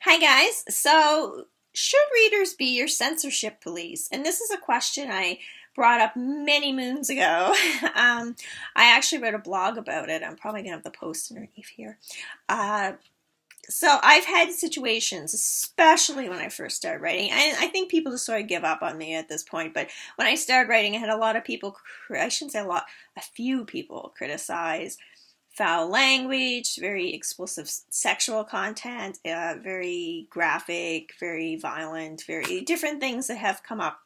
Hi guys. So, should readers be your censorship police? And this is a question I brought up many moons ago. I actually wrote a blog about it. I'm probably gonna have the post underneath here. Uh, so I've had situations, especially when I first started writing, and I think people just sort of give up on me at this point. But when I started writing, I had a lot of people, I shouldn't say a lot, a few people criticize foul language, very explicit sexual content, very graphic, very violent, very different things that have come up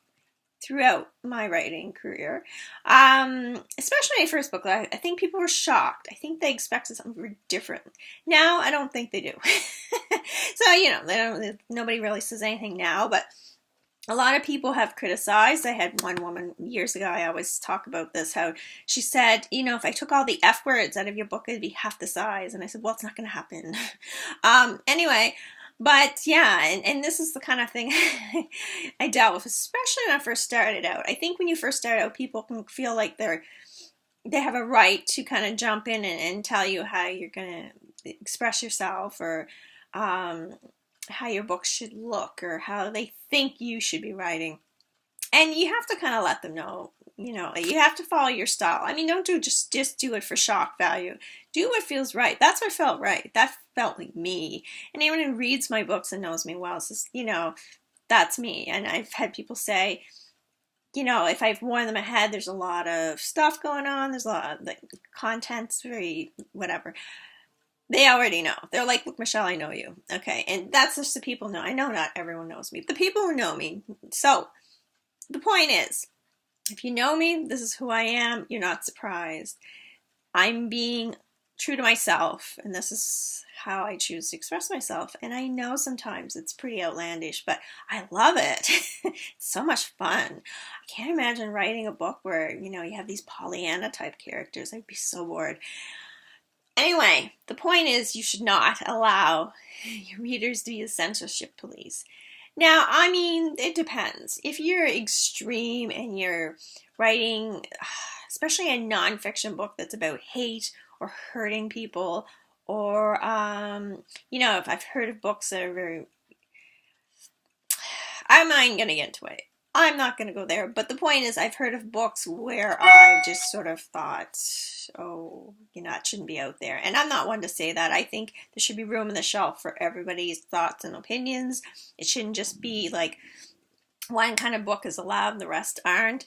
throughout my writing career. Especially my first book, I think people were shocked. I think they expected something very different. Now, I don't think they do. So, nobody really says anything now, but a lot of people have criticized. I had one woman years ago, I always talk about this, how she said, if I took all the F words out of your book, it'd be half the size. And I said, well, it's not going to happen. Anyway, but yeah, and this is the kind of thing I dealt with, especially when I first started out. I think when you first start out, people can feel like they have a right to kind of jump in and tell you how you're going to express yourself, or how your book should look, or how they think you should be writing. And you have to kind of let them know, you have to follow your style. I mean, don't just do it for shock value. Do what feels right. That's what felt right. That felt like me. And anyone who reads my books and knows me well says, that's me. And I've had people say, if I've warned them ahead, there's a lot of stuff going on. There's a lot of the content's very whatever. They already know. They're like, look, Michelle, I know you. Okay. And that's just the people know. I know not everyone knows me. The people who know me. So the point is, if you know me, this is who I am. You're not surprised. I'm being true to myself, and this is how I choose to express myself. And I know sometimes it's pretty outlandish, but I love it. It's so much fun. I can't imagine writing a book where, you have these Pollyanna type characters. I'd be so bored. Anyway, the point is, you should not allow your readers to be the censorship police. Now, I mean, it depends. If you're extreme and you're writing, especially a nonfiction book that's about hate or hurting people, or, if I've heard of books that are very, I'm not even going to get into it. I'm not going to go there, but the point is, I've heard of books where I just sort of thought, oh, it shouldn't be out there. And I'm not one to say that. I think there should be room on the shelf for everybody's thoughts and opinions. It shouldn't just be like one kind of book is allowed and the rest aren't.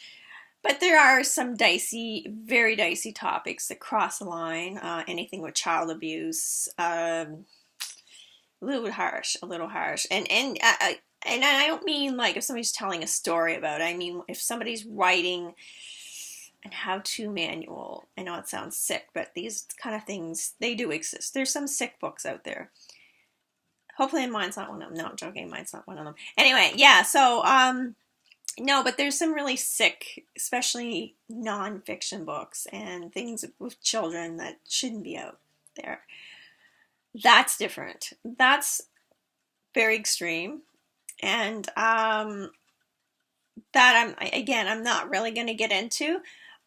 But there are some very dicey topics that cross the line. Anything with child abuse, a little harsh. And I don't mean like if somebody's telling a story about it. I mean if somebody's writing an how-to manual. I know it sounds sick, but these kind of things, they do exist. There's some sick books out there. Hopefully mine's not one of them. No, I'm joking. Mine's not one of them. Anyway, yeah, so, no, but there's some really sick, especially non-fiction books and things with children that shouldn't be out there. That's different. That's very extreme. And that I'm not really going to get into,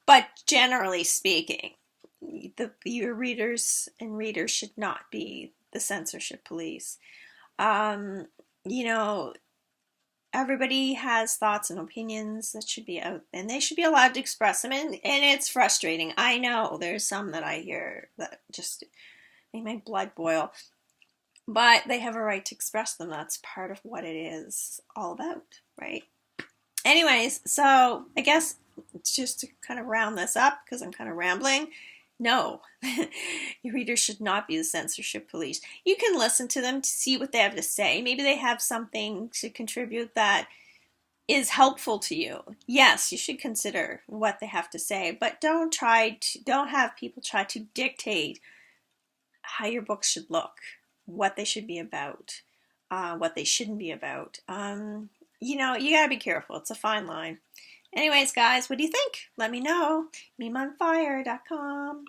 but generally speaking, your readers and readers should not be the censorship police. Everybody has thoughts and opinions that should be out, and they should be allowed to express them, and it's frustrating. I know there's some that I hear that just make my blood boil. But they have a right to express them. That's part of what it is all about, right? Anyways, so I guess just to kind of round this up, because I'm kind of rambling, no, your readers should not be the censorship police. You can listen to them to see what they have to say. Maybe they have something to contribute that is helpful to you. Yes, you should consider what they have to say, but don't have people try to dictate how your book should look, what they should be about, what they shouldn't be about. You gotta be careful. It's a fine line. Anyways, guys, what do you think? Let me know. MimaOnFire.com.